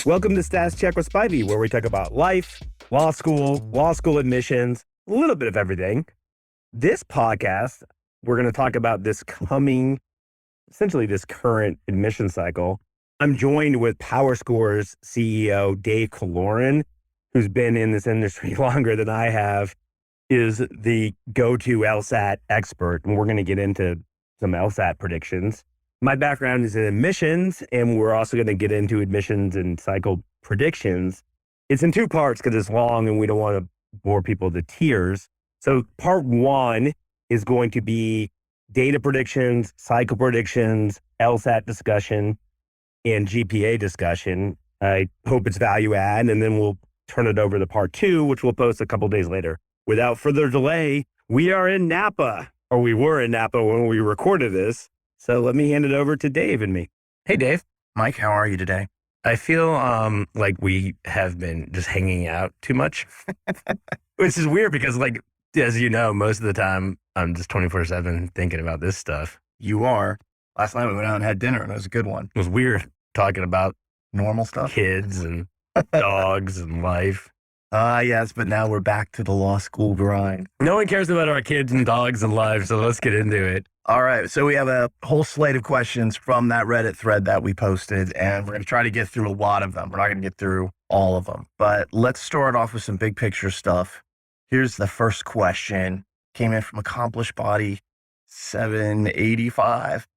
Welcome to Stats Check with Spivey, where we talk about life, law school admissions, a little bit of everything. This podcast, we're going to talk about this current admission cycle. I'm joined with PowerScore's CEO, Dave Killoran, who's been in this industry longer than I have, is the go-to LSAT expert, and we're going to get into some LSAT predictions. My background is in admissions, and we're also going to get into admissions and cycle predictions. It's in two parts because it's long and we don't want to bore people to tears. So part one is going to be data predictions, cycle predictions, LSAT discussion, and GPA discussion. I hope it's value add, and then we'll turn it over to part two, which we'll post a couple days later. Without further delay, we are in Napa, or we were in Napa when we recorded this. So let me hand it over to Dave and me. Hey, Dave. Mike, how are you today? I feel like we have been just hanging out too much, which is weird because, like, as you know, most of the time I'm just 24/7 thinking about this stuff. You are. Last night we went out and had dinner and it was a good one. It was weird talking about Normal stuff. kids and dogs and life. Yes, but now we're back to the law school grind. No one cares about our kids and dogs and life, so let's get into it. All right, so we have a whole slate of questions from that Reddit thread that we posted, and we're going to try to get through a lot of them. We're not going to get through all of them, but let's start off with some big picture stuff. Here's the first question. Came in from Accomplished Body 785.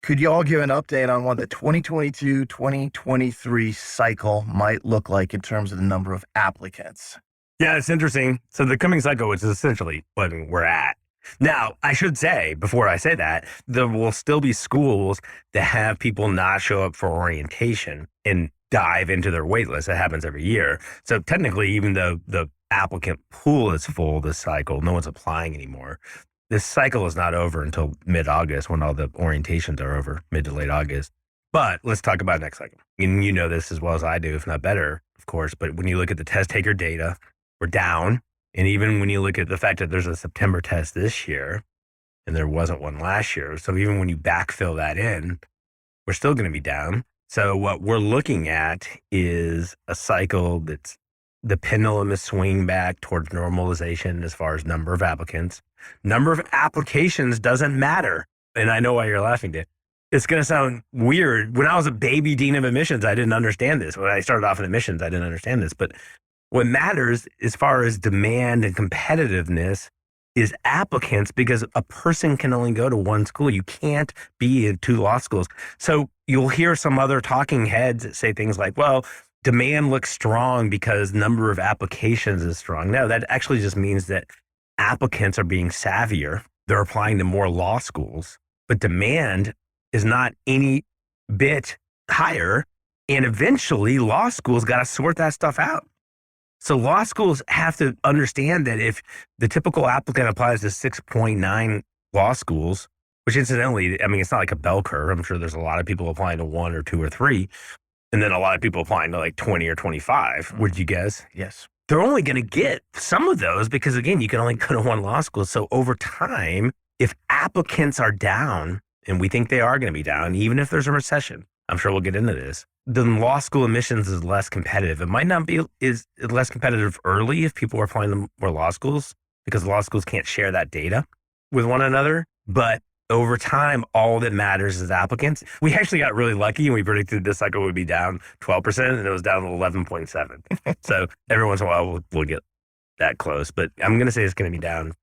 Could you all give an update on what the 2022-2023 cycle might look like in terms of the number of applicants? Yeah, it's interesting. So the coming cycle, which is essentially what we're at. Now, I should say, before I say that, there will still be schools that have people not show up for orientation and dive into their wait list. That happens every year. So technically, even though the applicant pool is full this cycle, no one's applying anymore. This cycle is not over until mid-August when all the orientations are over, mid to late August. But let's talk about next cycle. And you know this as well as I do, if not better, of course. But when you look at the test taker data, we're down. And even when you look at the fact that there's a September test this year and there wasn't one last year. So even when you backfill that in, we're still going to be down. So what we're looking at is a cycle that's the pendulum is swinging back towards normalization as far as number of applicants. Number of applications doesn't matter. And I know why you're laughing, Dave. It's going to sound weird. When I was a baby dean of admissions, I didn't understand this. When I started off in admissions, I didn't understand this. But what matters as far as demand and competitiveness is applicants, because a person can only go to one school. You can't be in two law schools. So you'll hear some other talking heads that say things like, well, demand looks strong because number of applications is strong. No, that actually just means that applicants are being savvier. They're applying to more law schools, but demand is not any bit higher. And eventually law schools got to sort that stuff out. So law schools have to understand that if the typical applicant applies to 6.9 law schools, which incidentally, I mean, it's not like a bell curve. I'm sure there's a lot of people applying to 1 or 2 or 3. And then a lot of people applying to like 20 or 25, would you guess? Yes. They're only going to get some of those because, again, you can only go to one law school. So over time, if applicants are down, and we think they are going to be down, even if there's a recession, I'm sure we'll get into this, then law school admissions is less competitive. It might not be is less competitive early if people are applying to more law schools because law schools can't share that data with one another. But over time, all that matters is applicants. We actually got really lucky and we predicted this cycle would be down 12% and it was down to 11.7. So every once in a while we'll get that close. But I'm going to say it's going to be down.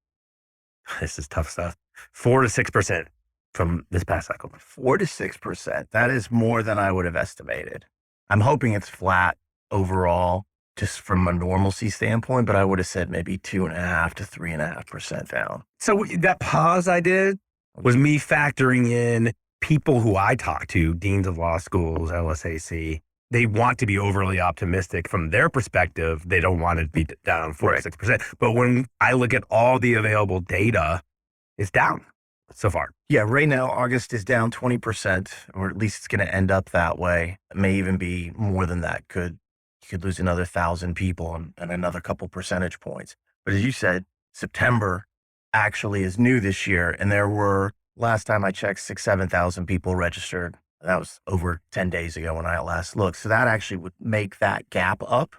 This is tough stuff. 4 to 6% from this past cycle. 4 to 6%. That is more than I would have estimated. I'm hoping it's flat overall, just from a normalcy standpoint, but I would have said maybe 2.5 to 3.5% down. So that pause I did was me factoring in people who I talk to, deans of law schools, LSAC. They want to be overly optimistic from their perspective. They don't want it to be down 4 to 6%. But when I look at all the available data, it's down so far. Yeah, right now, August is down 20%, or at least it's going to end up that way. It may even be more than that. You could lose another 1,000 people and another couple percentage points. But as you said, September actually is new this year. And there were, last time I checked, 6,000 to 7,000 people registered That was over 10 days ago when I last looked. So that actually would make that gap up.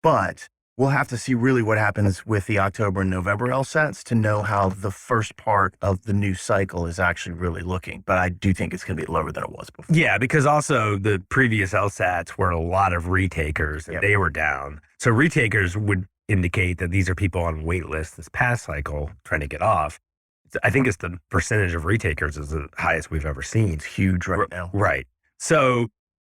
But we'll have to see really what happens with the October and November LSATs to know how the first part of the new cycle is actually really looking. But I do think it's going to be lower than it was before. Yeah, because also the previous LSATs were a lot of retakers and they were down. So retakers would indicate that these are people on wait lists this past cycle trying to get off. I think it's the percentage of retakers is the highest we've ever seen. It's huge right now. Right. So,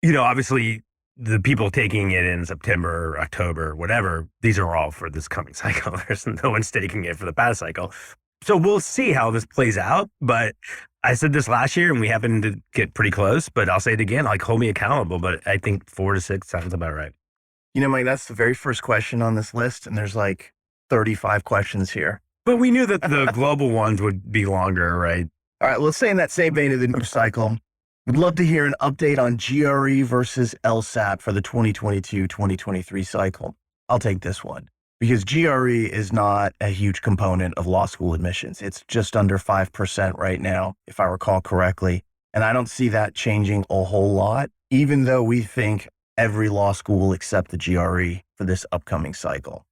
obviously the people taking it in September, October, whatever, these are all for this coming cycle. There's no one's taking it for the past cycle. So we'll see how this plays out. But I said this last year and we happened to get pretty close, but I'll say it again, like hold me accountable. But I think 4 to 6 sounds about right. Mike, that's the very first question on this list. And there's like 35 questions here. But we knew that the global ones would be longer, right? All right, let's say in that same vein of the new cycle, we'd love to hear an update on GRE versus LSAT for the 2022-2023 cycle. I'll take this one because GRE is not a huge component of law school admissions. It's just under 5% right now, if I recall correctly. And I don't see that changing a whole lot, even though we think every law school will accept the GRE for this upcoming cycle.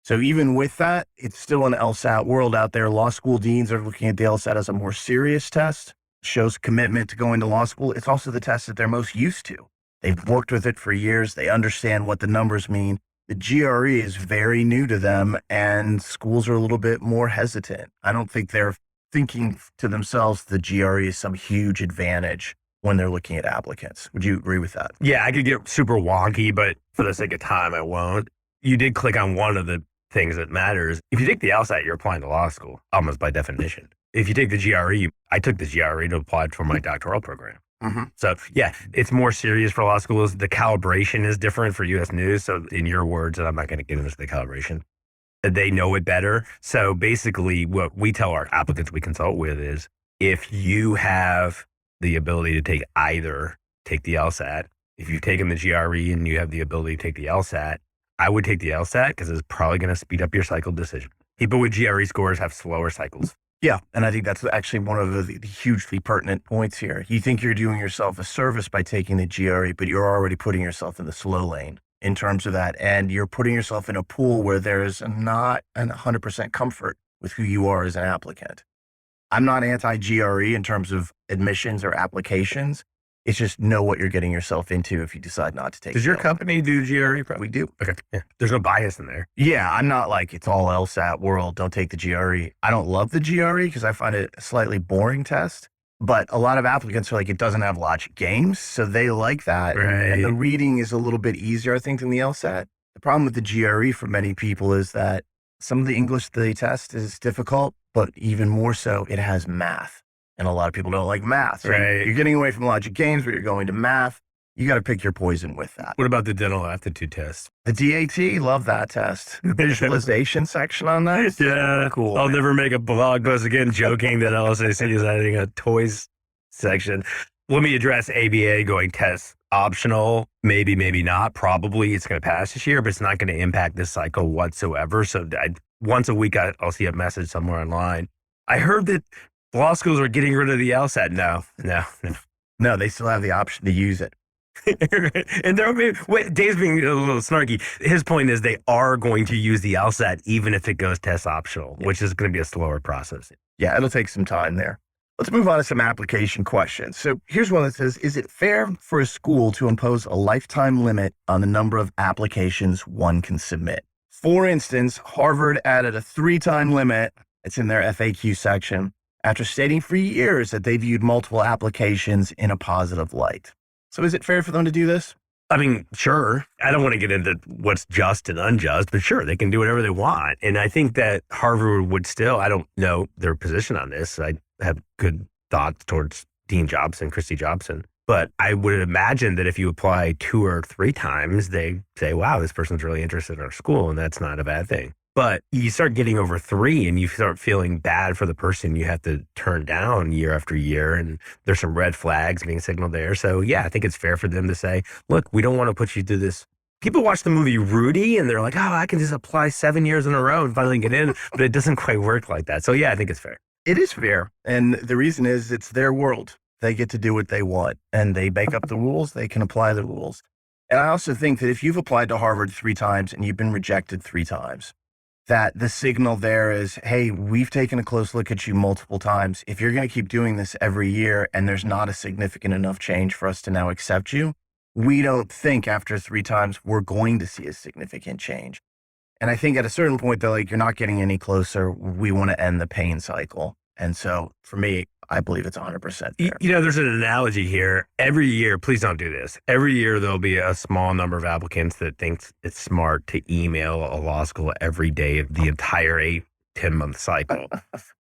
So even with that, it's still an LSAT world out there. Law school deans are looking at the LSAT as a more serious test, shows commitment to going to law school. It's also the test that they're most used to. They've worked with it for years. They understand what the numbers mean. The GRE is very new to them and schools are a little bit more hesitant. I don't think they're thinking to themselves the GRE is some huge advantage when they're looking at applicants. Would you agree with that? Yeah, I could get super wonky, but for the sake of time, I won't. You did click on one of the things that matters. If you take the LSAT, you're applying to law school, almost by definition. If you take the GRE, I took the GRE to apply for my doctoral program. Mm-hmm. So yeah, it's more serious for law schools. The calibration is different for U.S. News. So in your words, and I'm not going to get into the calibration, they know it better. So basically what we tell our applicants we consult with is if you have the ability to take either, take the LSAT. If you've taken the GRE and you have the ability to take the LSAT, I would take the LSAT because it's probably going to speed up your cycle decision. People with GRE scores have slower cycles. Yeah, and I think that's actually one of the hugely pertinent points here. You think you're doing yourself a service by taking the GRE, but you're already putting yourself in the slow lane in terms of that. And you're putting yourself in a pool where there's not 100% comfort with who you are as an applicant. I'm not anti-GRE in terms of admissions or applications. It's just know what you're getting yourself into if you decide not to take it. Does your company do GRE? We do. Okay. Yeah. There's no bias in there. Yeah, I'm not like it's all LSAT world. Don't take the GRE. I don't love the GRE because I find it a slightly boring test. But a lot of applicants are like, it doesn't have logic games. So they like that. Right. And the reading is a little bit easier, I think, than the LSAT. The problem with the GRE for many people is that some of the English they test is difficult, but even more so, it has math. And a lot of people don't like math. So Right. you're getting away from logic games, but you're going to math. You got to pick your poison with that. What about the dental aptitude test? The DAT, love that test. Visualization section on that. Yeah, Cool. I'll never make a blog post again joking that LSAC is adding a toys section. Let me address ABA going test optional. Maybe, maybe not. Probably it's going to pass this year, but it's not going to impact this cycle whatsoever. So once a week, I'll see a message somewhere online. I heard that law schools are getting rid of the LSAT. No. They still have the option to use it. And Dave's being a little snarky. His point is they are going to use the LSAT even if it goes test optional, which is going to be a slower process. Yeah, it'll take some time there. Let's move on to some application questions. So here's one that says, is it fair for a school to impose a lifetime limit on the number of applications one can submit? For instance, Harvard added a 3-time limit. It's in their FAQ section after stating for years that they viewed multiple applications in a positive light. So is it fair for them to do this? I mean, sure. I don't want to get into what's just and unjust, but sure, they can do whatever they want. And I think that Harvard would still, I don't know their position on this. I have good thoughts towards Dean Jobson, Christy Jobson. But I would imagine that if you apply 2 or 3 times, they say, wow, this person's really interested in our school, and that's not a bad thing. But you start getting over 3 and you start feeling bad for the person you have to turn down year after year. And there's some red flags being signaled there. So yeah, I think it's fair for them to say, look, we don't want to put you through this. People watch the movie Rudy and they're like, oh, I can just apply 7 years in a row and finally get in. But it doesn't quite work like that. So yeah, I think it's fair. It is fair. And the reason is it's their world. They get to do what they want, and they make up the rules. They can apply the rules. And I also think that if you've applied to Harvard 3 times and you've been rejected 3 times, that the signal there is, hey, we've taken a close look at you multiple times. If you're going to keep doing this every year and there's not a significant enough change for us to now accept you, we don't think after 3 times we're going to see a significant change. And I think at a certain point, though, like, you're not getting any closer. We want to end the pain cycle. And so for me, I believe it's 100% there. There's an analogy here. Every year, please don't do this. Every year, there'll be a small number of applicants that thinks it's smart to email a law school every day of the entire 8-10-month cycle.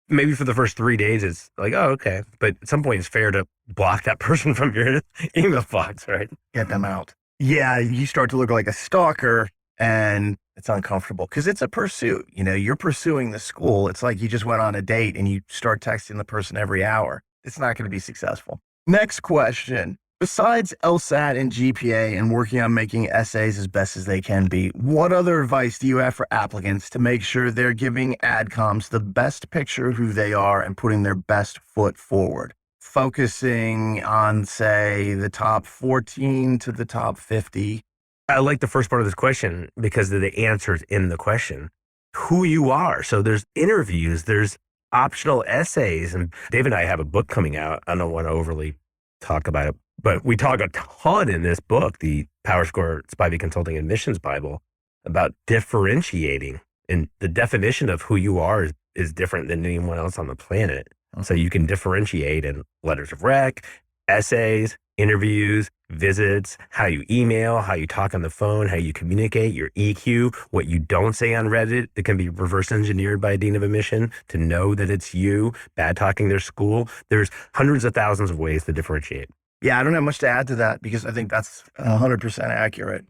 Maybe for the first 3 days, it's like, oh, okay. But at some point, it's fair to block that person from your email box, right? Get them out. Yeah, you start to look like a stalker, and it's uncomfortable because it's a pursuit. You're pursuing the school. It's like you just went on a date and you start texting the person every hour. It's not going to be successful. Next question. Besides LSAT and GPA and working on making essays as best as they can be, what other advice do you have for applicants to make sure they're giving adcoms the best picture of who they are and putting their best foot forward? Focusing on, say, the top 14 to the top 50. I like the first part of this question because of the answers in the question. Who you are. So there's interviews, there's optional essays. And Dave and I have a book coming out. I don't want to overly talk about it, but we talk a ton in this book, the PowerScore Spivey Consulting Admissions Bible, about differentiating. And the definition of who you are is different than anyone else on the planet. So you can differentiate in letters of rec, essays, interviews, visits, how you email, how you talk on the phone, how you communicate, your EQ, what you don't say on Reddit that can be reverse engineered by a dean of admission to know that it's you bad talking their school. There's hundreds of thousands of ways to differentiate. Yeah, I don't have much to add to that because I think that's 100% accurate.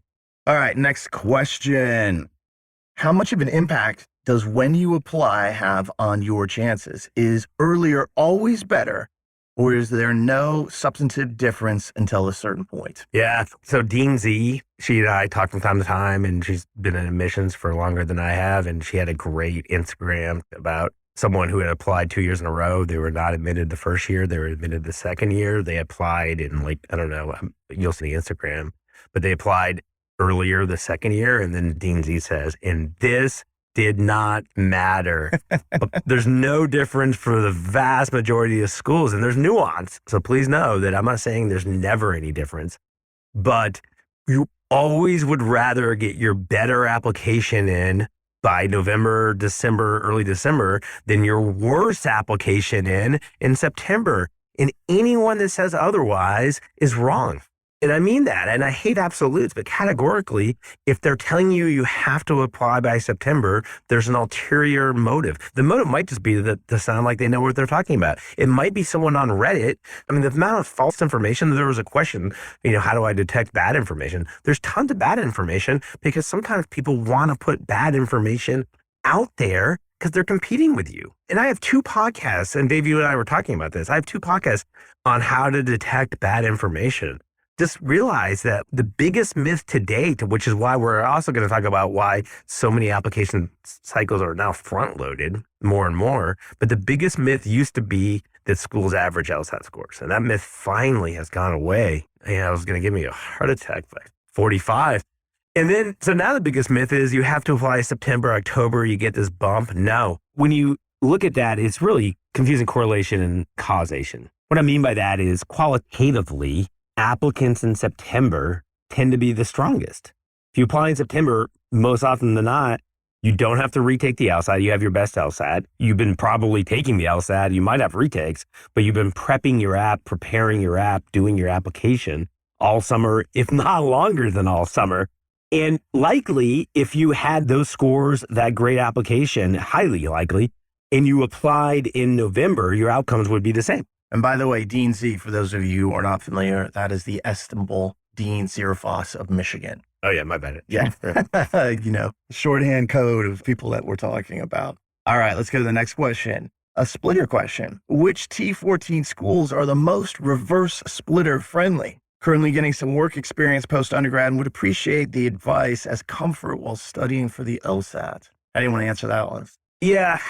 All right, next question. How much of an impact does when you apply have on your chances? Is earlier always better? Or is there no substantive difference until a certain point? Yeah. So Dean Z, she and I talk from time to time, and she's been in admissions for longer than I have. And she had a great Instagram about someone who had applied 2 years in a row. They were not admitted the first year. They were admitted the second year. They applied in, like, I don't know, you'll see the Instagram, but they applied earlier the second year. And then Dean Z says, and this did not matter. But there's no difference for the vast majority of schools, and there's nuance. So please know that I'm not saying there's never any difference, but you always would rather get your better application in by November, December, early December than your worst application in September. And anyone that says otherwise is wrong. And I mean that, and I hate absolutes, but categorically, if they're telling you you have to apply by September, there's an ulterior motive. The motive might just be to sound like they know what they're talking about. It might be someone on Reddit. I mean, the amount of false information, there was a question, how do I detect bad information? There's tons of bad information because sometimes people want to put bad information out there because they're competing with you. And I have 2 podcasts, and Dave, you and I were talking about this. I have 2 podcasts on how to detect bad information. Just realize that the biggest myth to date, which is why we're also going to talk about why so many application cycles are now front loaded more and more. But the biggest myth used to be that schools average LSAT scores. And that myth finally has gone away. It was going to give me a heart attack by 45. And then, so now the biggest myth is you have to apply September, October, you get this bump. No, when you look at that, it's really confusing correlation and causation. What I mean by that is qualitatively, applicants in September tend to be the strongest. If you apply in September, most often than not, you don't have to retake the LSAT. You have your best LSAT. You've been probably taking the LSAT. You might have retakes, but you've been prepping your app, preparing your app, doing your application all summer, if not longer than all summer. And likely, if you had those scores, that great application, highly likely, and you applied in November, your outcomes would be the same. And by the way, Dean Z, for those of you who are not familiar, that is the estimable Dean Zierfoss of Michigan. Oh, yeah, my bad. Yeah. Shorthand code of people that we're talking about. All right, let's go to the next question. A splitter question. Which T14 schools are the most reverse splitter friendly? Currently getting some work experience post-undergrad and would appreciate the advice as comfort while studying for the LSAT. I didn't want to answer that one. Yeah.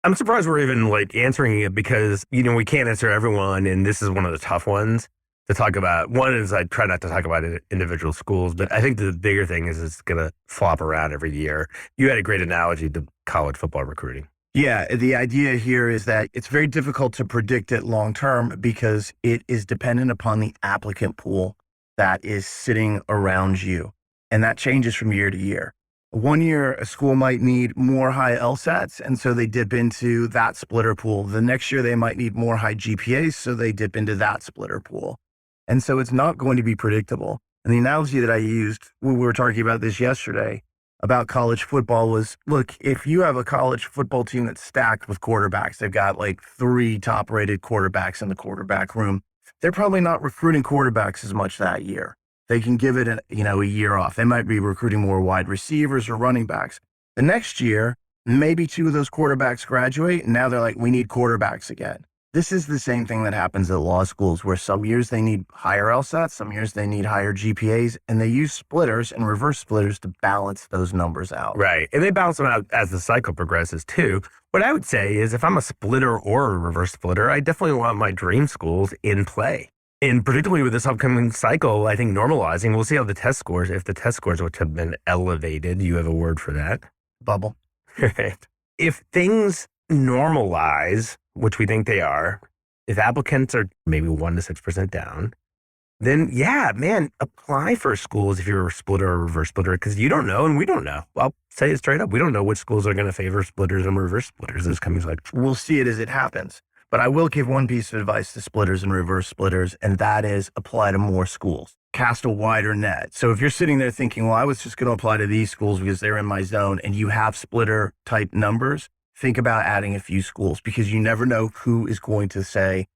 I'm surprised we're even like answering it because, we can't answer everyone. And this is one of the tough ones to talk about. One is I try not to talk about individual schools, but I think the bigger thing is it's going to flop around every year. You had a great analogy to college football recruiting. Yeah, the idea here is that it's very difficult to predict it long term because it is dependent upon the applicant pool that is sitting around you. And that changes from year to year. One year, a school might need more high LSATs, and so they dip into that splitter pool. The next year, they might need more high GPAs, so they dip into that splitter pool. And so it's not going to be predictable. And the analogy that I used when we were talking about this yesterday about college football was, look, if you have a college football team that's stacked with quarterbacks, they've got like 3 top-rated quarterbacks in the quarterback room, they're probably not recruiting quarterbacks as much that year. They can give it a year off. They might be recruiting more wide receivers or running backs. The next year, maybe 2 of those quarterbacks graduate, and now they're like, we need quarterbacks again. This is the same thing that happens at law schools, where some years they need higher LSATs, some years they need higher GPAs, and they use splitters and reverse splitters to balance those numbers out. Right. And they balance them out as the cycle progresses too. What I would say is if I'm a splitter or a reverse splitter, I definitely want my dream schools in play. And particularly with this upcoming cycle, I think normalizing, we'll see how the test scores, if the test scores which have been elevated, you have a word for that. Bubble. If things normalize, which we think they are, if applicants are maybe 1 to 6% down, then yeah, man, apply for schools if you're a splitter or reverse splitter, because you don't know and we don't know. I'll say it straight up. We don't know which schools are going to favor splitters and reverse splitters this coming cycle. We'll see it as it happens. But I will give one piece of advice to splitters and reverse splitters, and that is apply to more schools. Cast a wider net. So if you're sitting there thinking, well, I was just going to apply to these schools because they're in my zone, and you have splitter type numbers, think about adding a few schools, because you never know who is going to say,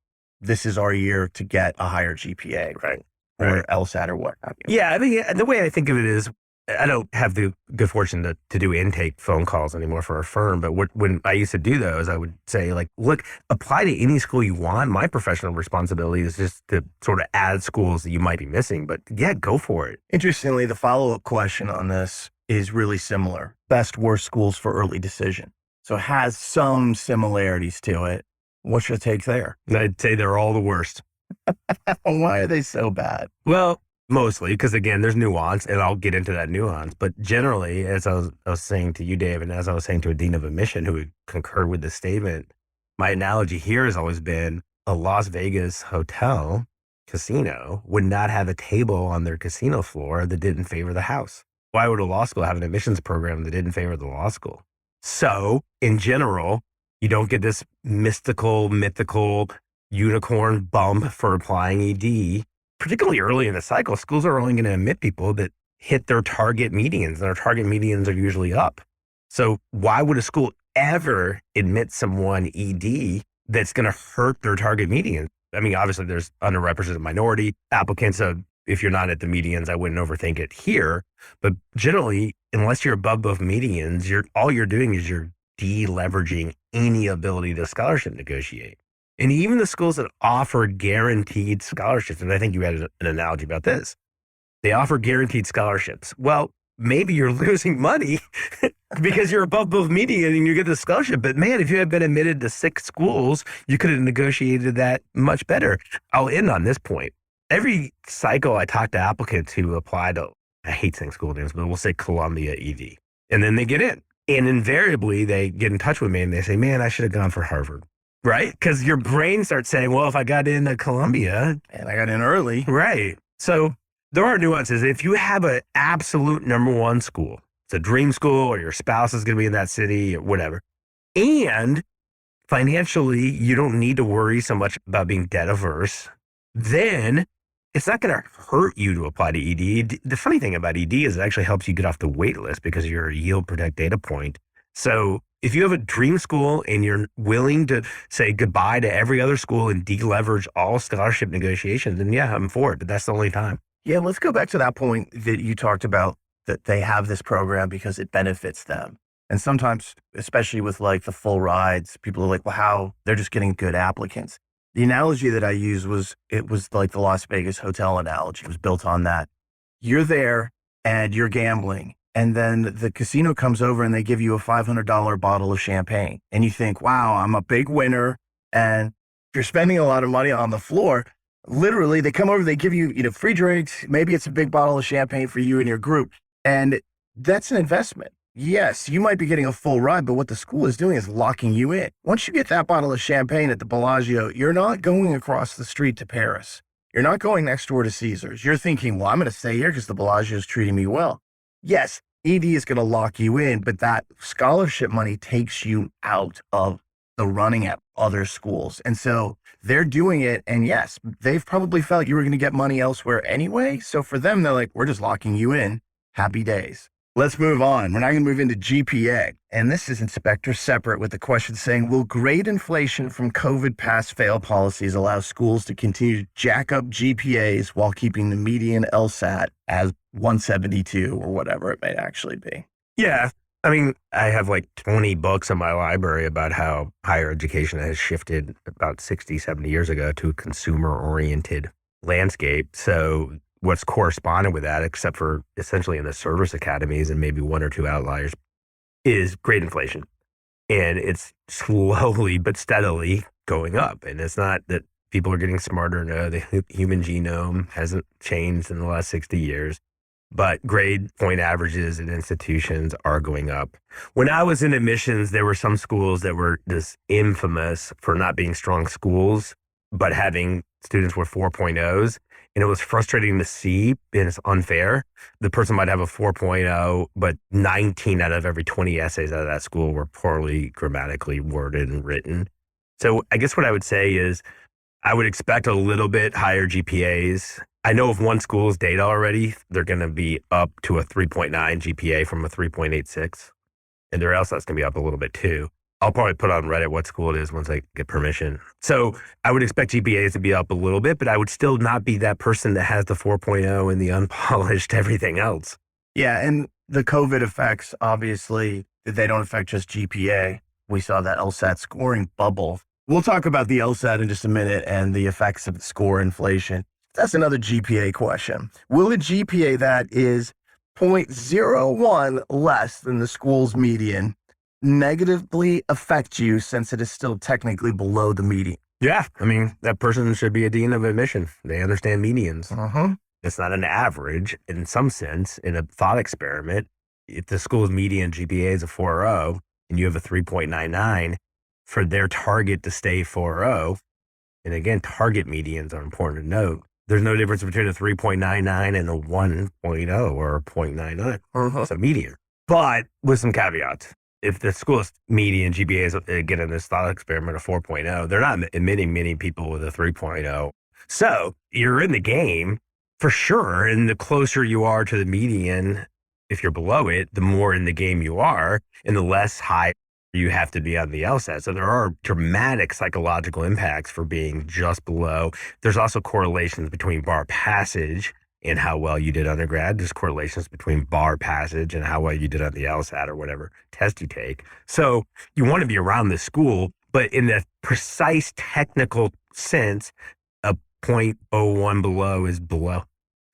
this is our year to get a higher GPA, right? Or LSAT or what have you. Yeah, I mean, the way I think of it is, I don't have the good fortune to do intake phone calls anymore for our firm, but when I used to do those, I would say, like, look, apply to any school you want. My professional responsibility is just to sort of add schools that you might be missing, but yeah, go for it. Interestingly, the follow-up question on this is really similar. Best, worst schools for early decision. So it has some similarities to it. What's your take there? I'd say they're all the worst. Why are they so bad? Well, mostly because, again, there's nuance, and I'll get into that nuance. But generally, as I was saying to you, Dave, and as I was saying to a dean of admission who would concur with the statement, my analogy here has always been a Las Vegas hotel casino would not have a table on their casino floor that didn't favor the house. Why would a law school have an admissions program that didn't favor the law school? So, in general, you don't get this mythical unicorn bump for applying ED. Particularly early in the cycle, schools are only going to admit people that hit their target medians, and their target medians are usually up. So why would a school ever admit someone ED that's going to hurt their target median? I mean, obviously there's underrepresented minority applicants. So if you're not at the medians, I wouldn't overthink it here. But generally, unless you're above both medians, all you're doing is you're deleveraging any ability to scholarship negotiate. And even the schools that offer guaranteed scholarships, and I think you had an analogy about this, they offer guaranteed scholarships. Well, maybe you're losing money because you're above both median and you get the scholarship. But man, if you had been admitted to 6 schools, you could have negotiated that much better. I'll end on this point. Every cycle I talk to applicants who apply to, I hate saying school names, but we'll say Columbia ED. And then they get in. And invariably, they get in touch with me and they say, man, I should have gone for Harvard. Right? Because your brain starts saying, well, if I got into Columbia. And I got in early. Right. So there are nuances. If you have an absolute number 1 school, it's a dream school, or your spouse is going to be in that city or whatever, and financially you don't need to worry so much about being debt averse, then it's not going to hurt you to apply to ED. The funny thing about ED is it actually helps you get off the wait list because you're a yield protect data point. So if you have a dream school and you're willing to say goodbye to every other school and deleverage all scholarship negotiations, then yeah, I'm for it. But that's the only time. Yeah, let's go back to that point that you talked about, that they have this program because it benefits them. And sometimes, especially with like the full rides, people are like, well, how? They're just getting good applicants. The analogy that I used was, it was like the Las Vegas hotel analogy. It was built on that. You're there and you're gambling And then the casino comes over and they give you a $500 bottle of champagne. And you think, wow, I'm a big winner. And if you're spending a lot of money on the floor, literally they come over, they give you, free drinks. Maybe it's a big bottle of champagne for you and your group. And that's an investment. Yes, you might be getting a full ride, but what the school is doing is locking you in. Once you get that bottle of champagne at the Bellagio, you're not going across the street to Paris. You're not going next door to Caesars. You're thinking, well, I'm going to stay here because the Bellagio is treating me well. Yes, ED is going to lock you in, but that scholarship money takes you out of the running at other schools. And so they're doing it. And yes, they've probably felt you were going to get money elsewhere anyway. So for them, they're like, we're just locking you in. Happy days. Let's move on. We're now going to move into GPA. And this is Inspector separate with the question saying, will grade inflation from COVID pass-fail policies allow schools to continue to jack up GPAs while keeping the median LSAT as 172 or whatever it may actually be? Yeah. I mean, I have like 20 books in my library about how higher education has shifted about 60, 70 years ago to a consumer-oriented landscape. So what's corresponded with that, except for essentially in the service academies and maybe one or two outliers, is grade inflation. And it's slowly but steadily going up. And it's not that people are getting smarter. No, the human genome hasn't changed in the last 60 years. But grade point averages in institutions are going up. When I was in admissions, there were some schools that were just infamous for not being strong schools, but having students with 4.0s. And it was frustrating to see, and it's unfair. The person might have a 4.0, but 19 out of every 20 essays out of that school were poorly grammatically worded and written. So I guess what I would say is I would expect a little bit higher GPAs. I know if one school's data already, they're going to be up to a 3.9 GPA from a 3.86. And their LSAT's going to be up a little bit too. I'll probably put on Reddit what school it is once I get permission. So I would expect GPAs to be up a little bit, but I would still not be that person that has the 4.0 and the unpolished everything else. Yeah, and the COVID effects, obviously, they don't affect just GPA. We saw that LSAT scoring bubble. We'll talk about the LSAT in just a minute and the effects of score inflation. That's another GPA question. Will a GPA that is 0.01 less than the school's median negatively affect you since it is still technically below the median? Yeah. I mean, that person should be a dean of admission. They understand medians. It's not an average in some sense in a thought experiment. If the school's median GPA is a 4.0 and you have a 3.99, for their target to stay 4.0, and again, target medians are important to note. There's no difference between a 3.99 and a 1.0 or a 0.99. It's a median. But with some caveats. If the school's median GPA is, again, in this thought experiment, a 4.0, they're not admitting many people with a 3.0. So you're in the game for sure. And the closer you are to the median, if you're below it, the more in the game you are and the less high you have to be on the LSAT. So there are dramatic psychological impacts for being just below. There's also correlations between bar passage and how well you did undergrad. There's correlations between bar passage and how well you did on the LSAT or whatever test you take. So you want to be around the school, but in the precise technical sense, a 0.01 below is below.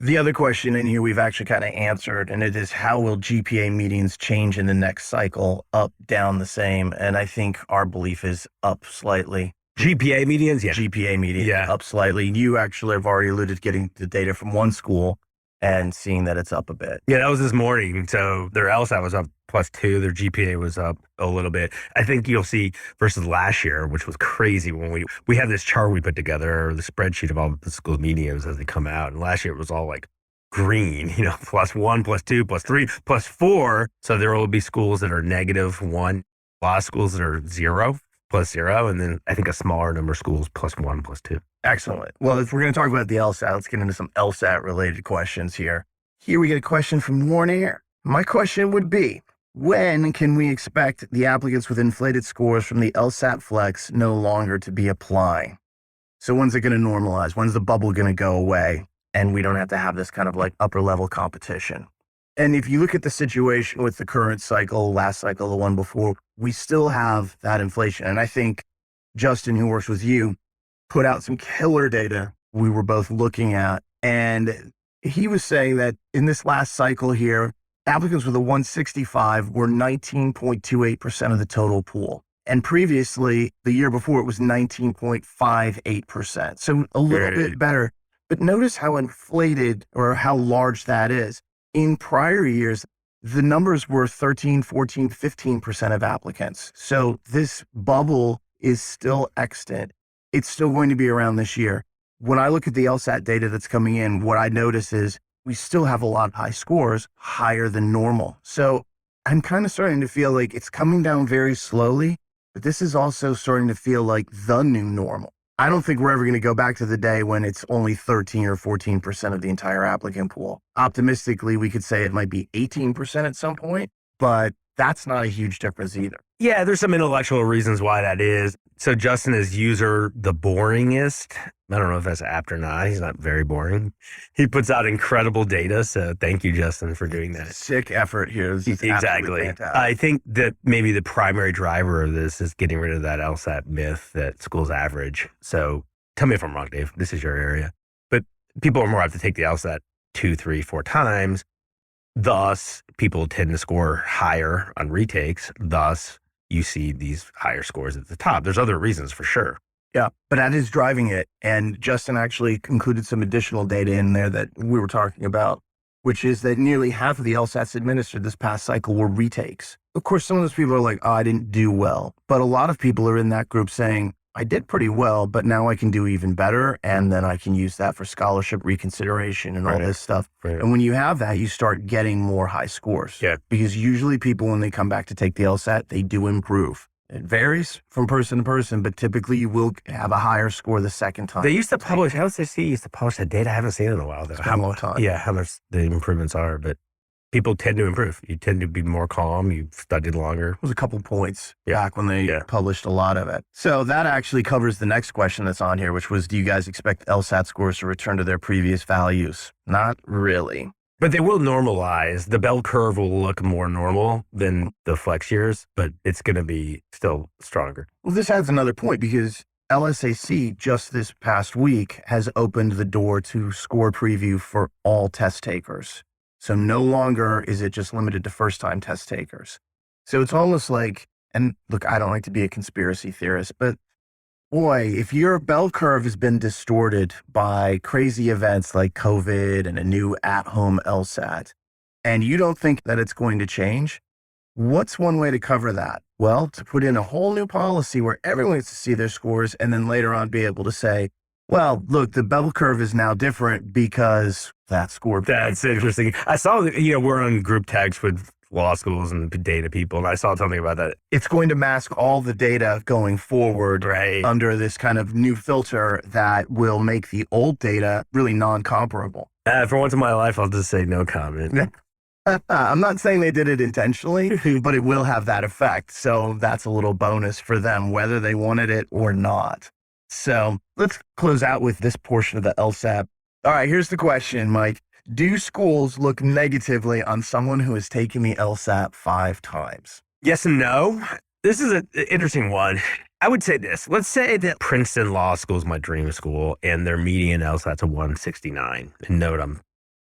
The other question in here we've actually kind of answered, and it is how will GPA medians change in the next cycle? Up, down, the same? And I think our belief is up slightly. GPA medians? Yeah. GPA median, yeah. Up slightly. You actually have already alluded to getting the data from one school and seeing that it's up a bit. Yeah, that was this morning. So their LSAT was up +2. Their GPA was up a little bit. I think you'll see versus last year, which was crazy when we have this chart we put together, or the spreadsheet of all the school medians as they come out. And last year it was all like green, +1, +2, +3, +4. So there will be schools that are -1, a lot of schools that are 0, +0, and then I think a smaller number of schools +1, +2. Excellent. Well, if we're going to talk about the LSAT, let's get into some LSAT-related questions here. Here we get a question from Warner. My question would be, when can we expect the applicants with inflated scores from the LSAT Flex no longer to be applying? So when's it going to normalize? When's the bubble going to go away? And we don't have to have this kind of like upper-level competition. And if you look at the situation with the current cycle, last cycle, the one before, we still have that inflation. And I think Justin, who works with you, put out some killer data we were both looking at. And he was saying that in this last cycle here, Applicants with a 165 were 19.28% of the total pool. And previously, the year before, it was 19.58%. So a little bit better. But notice how inflated or how large that is. In prior years, the numbers were 13, 14, 15% of applicants. So this bubble is still extant. It's still going to be around this year. When I look at the LSAT data that's coming in, what I notice is we still have a lot of high scores, higher than normal. So I'm kind of starting to feel like it's coming down very slowly, but this is also starting to feel like the new normal. I don't think we're ever going to go back to the day when it's only 13 or 14% of the entire applicant pool. Optimistically, we could say it might be 18% at some point, but that's not a huge difference either. Yeah, there's some intellectual reasons why that is. So Justin is user the boringest. I don't know if that's apt or not. He's not very boring. He puts out incredible data. So thank you, Justin, for doing that. Sick effort here. Exactly. I think that maybe the primary driver of this is getting rid of that LSAT myth that schools average. So tell me if I'm wrong, Dave. This is your area. But people are more apt to take the LSAT 2, 3, 4 times. Thus, people tend to score higher on retakes. Thus, you see these higher scores at the top. There's other reasons for sure. Yeah, but that is driving it. And Justin actually included some additional data in there that we were talking about, which is that nearly half of the LSATs administered this past cycle were retakes. Of course, some of those people are like, oh, I didn't do well. But a lot of people are in that group saying, I did pretty well, but now I can do even better. And then I can use that for scholarship reconsideration and all this stuff. Right. And when you have that, you start getting more high scores. Yeah. Because usually people, when they come back to take the LSAT, they do improve. It varies from person to person, but typically you will have a higher score the second time. They used to publish, LSAC used to publish that data. I haven't seen it in a while. Though. It's been a long time. Yeah, how much the improvements are, but people tend to improve. You tend to be more calm. You've studied longer. It was a couple points back when they published a lot of it. So that actually covers the next question that's on here, which was, do you guys expect LSAT scores to return to their previous values? Not really. But they will normalize. The bell curve will look more normal than the flex years, but it's going to be still stronger. Well, this adds another point because LSAC just this past week has opened the door to score preview for all test takers. So no longer is it just limited to first-time test takers. So it's almost like, and look, I don't like to be a conspiracy theorist, but boy, if your bell curve has been distorted by crazy events like COVID and a new at-home LSAT, and you don't think that it's going to change, what's one way to cover that? Well, to put in a whole new policy where everyone gets to see their scores and then later on be able to say, well, look, the bell curve is now different because that score. That's interesting. I saw that, we're on group text with law schools and data people, and I saw something about that. It's going to mask all the data going forward under this kind of new filter that will make the old data really non-comparable. For once in my life, I'll just say no comment. I'm not saying they did it intentionally, but it will have that effect. So that's a little bonus for them, whether they wanted it or not. So let's close out with this portion of the LSAT. All right, here's the question, Mike. Do schools look negatively on someone who has taken the LSAT 5 times? Yes and no. This is an interesting one. I would say this. Let's say that Princeton Law School is my dream school and their median LSAT's a 169. And note, I'm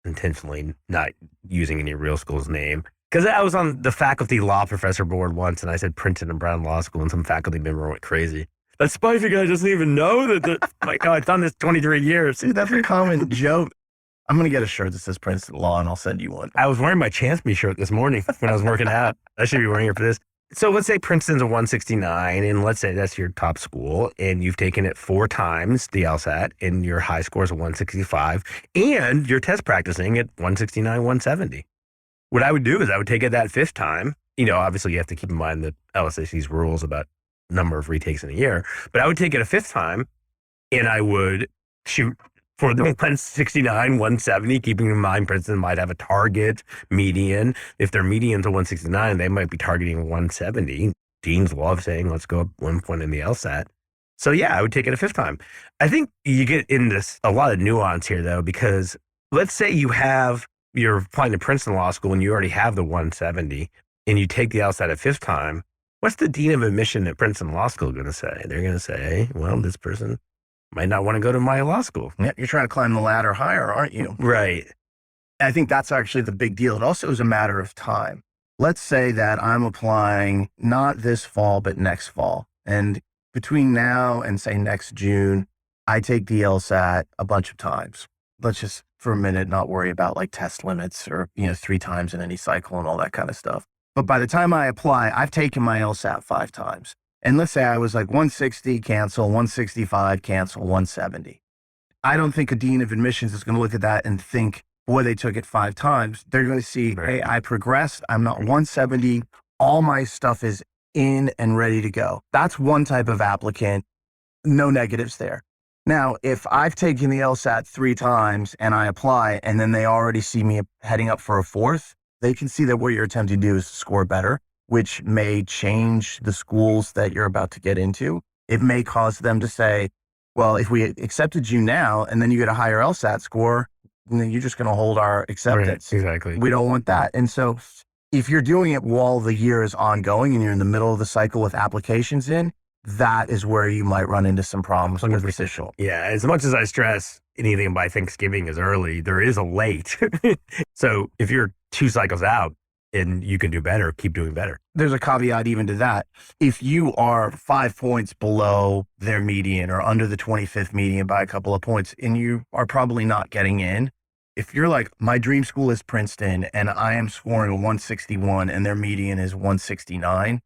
intentionally not using any real school's name. Because I was on the faculty law professor board once and I said Princeton and Brown Law School and some faculty member went crazy. That Spivey guy doesn't even know that. Like, oh, I've done this 23 years. Dude, that's a common joke. I'm going to get a shirt that says Princeton Law and I'll send you one. I was wearing my Chance Me shirt this morning when I was working out. I should be wearing it for this. So let's say Princeton's a 169 and let's say that's your top school and you've taken it 4 times, the LSAT, and your high score is a 165 and you're test practicing at 169, 170. What I would do is I would take it that 5th time. Obviously you have to keep in mind the LSAC's rules about number of retakes in a year, but I would take it a 5th time and I would shoot for the 169, 170, keeping in mind Princeton might have a target median. If their median's a 169, they might be targeting 170. Deans love saying, let's go up 1 point in the LSAT. So yeah, I would take it a 5th time. I think you get into a lot of nuance here though, because let's say you're applying to Princeton Law School and you already have the 170 and you take the LSAT a 5th time. What's the dean of admission at Princeton Law School going to say? They're going to say, well, this person might not want to go to my law school. Yeah, you're trying to climb the ladder higher, aren't you? Right. I think that's actually the big deal. It also is a matter of time. Let's say that I'm applying not this fall, but next fall. And between now and say next June, I take the LSAT a bunch of times. Let's just for a minute not worry about like test limits or, 3 times in any cycle and all that kind of stuff. But by the time I apply, I've taken my LSAT 5 times. And let's say I was like 160, cancel, 165, cancel, 170. I don't think a dean of admissions is going to look at that and think, boy, they took it 5 times. They're going to see, hey, I progressed. I'm not 170. All my stuff is in and ready to go. That's one type of applicant. No negatives there. Now, if I've taken the LSAT 3 times and I apply and then they already see me heading up for a 4th, they can see that what you're attempting to do is score better, which may change the schools that you're about to get into. It may cause them to say, well, if we accepted you now and then you get a higher LSAT score, then you're just going to hold our acceptance. Right, exactly. We don't want that. And so if you're doing it while the year is ongoing and you're in the middle of the cycle with applications in, that is where you might run into some problems with official. Yeah, as much as I stress anything by Thanksgiving is early, there is a late. So if you're 2 cycles out and you can do better, keep doing better. There's a caveat even to that. If you are 5 points below their median or under the 25th median by a couple of points and you are probably not getting in, if you're like, my dream school is Princeton and I am scoring a 161 and their median is 169,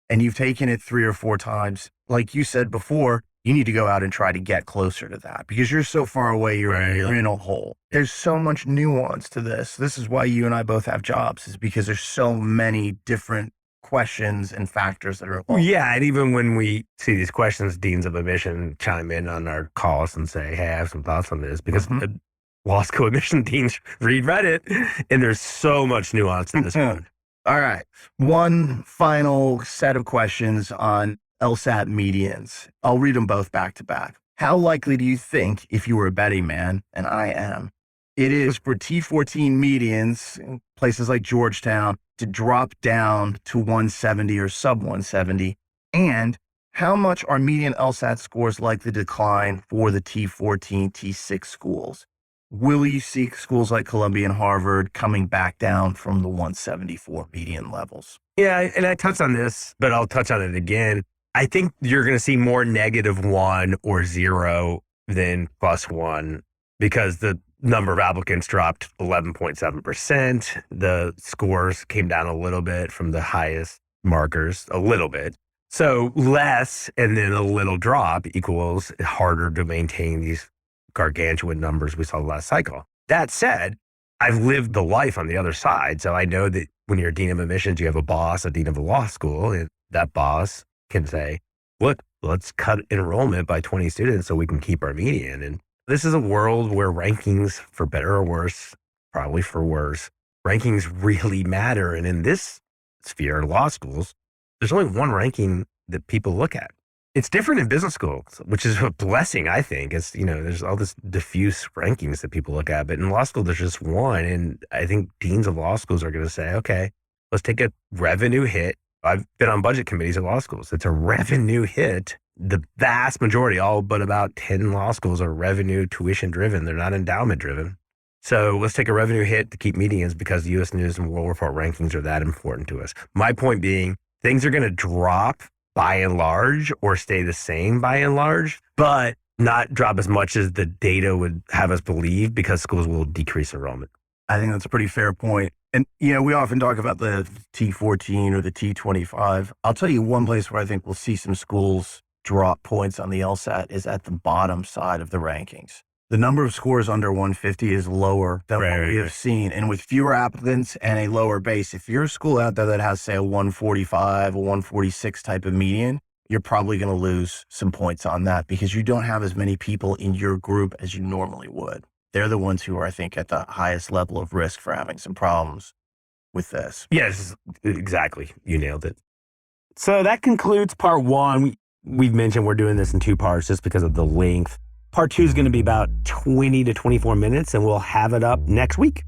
and you've taken it 3 or 4 times, like you said before, you need to go out and try to get closer to that because you're so far away, you're in a hole. There's so much nuance to this. This is why you and I both have jobs, is because there's so many different questions and factors that are involved. Yeah, and even when we see these questions, deans of admission chime in on our calls and say, hey, I have some thoughts on this because law school admission deans read Reddit, and there's so much nuance in this one. All right. One final set of questions on LSAT medians. I'll read them both back to back. How likely do you think, if you were a betting man, and I am, it is for T14 medians in places like Georgetown to drop down to 170 or sub 170? And how much are median LSAT scores likely to decline for the T14, T6 schools? Will you see schools like Columbia and Harvard coming back down from the 174 median levels? Yeah, and I touched on this, but I'll touch on it again. I think you're going to see more -1 or 0 than +1 because the number of applicants dropped 11.7%. The scores came down a little bit from the highest markers, a little bit. So less and then a little drop equals harder to maintain these gargantuan numbers we saw last cycle. That said, I've lived the life on the other side. So I know that when you're a dean of admissions, you have a boss, a dean of a law school, and that boss can say, look, let's cut enrollment by 20 students so we can keep our median. And this is a world where rankings, for better or worse, probably for worse, rankings really matter. And in this sphere, law schools, there's only one ranking that people look at. It's different in business schools, which is a blessing, I think. It's, there's all this diffuse rankings that people look at, but in law school, there's just one. And I think deans of law schools are going to say, okay, let's take a revenue hit. I've been on budget committees at law schools. It's a revenue hit. The vast majority, all but about 10 law schools, are revenue tuition driven. They're not endowment driven. So let's take a revenue hit to keep medians because the U.S. News and World Report rankings are that important to us. My point being, things are going to drop by and large or stay the same by and large, but not drop as much as the data would have us believe because schools will decrease enrollment. I think that's a pretty fair point. And, we often talk about the T14 or the T25. I'll tell you one place where I think we'll see some schools drop points on the LSAT is at the bottom side of the rankings. The number of scores under 150 is lower than what we have seen. And with fewer applicants and a lower base, if you're a school out there that has, say, a 145, a 146 type of median, you're probably going to lose some points on that because you don't have as many people in your group as you normally would. They're the ones who are, I think, at the highest level of risk for having some problems with this. Yes, exactly. You nailed it. So that concludes part 1. We've mentioned we're doing this in 2 parts just because of the length. Part 2 is going to be about 20 to 24 minutes, and we'll have it up next week.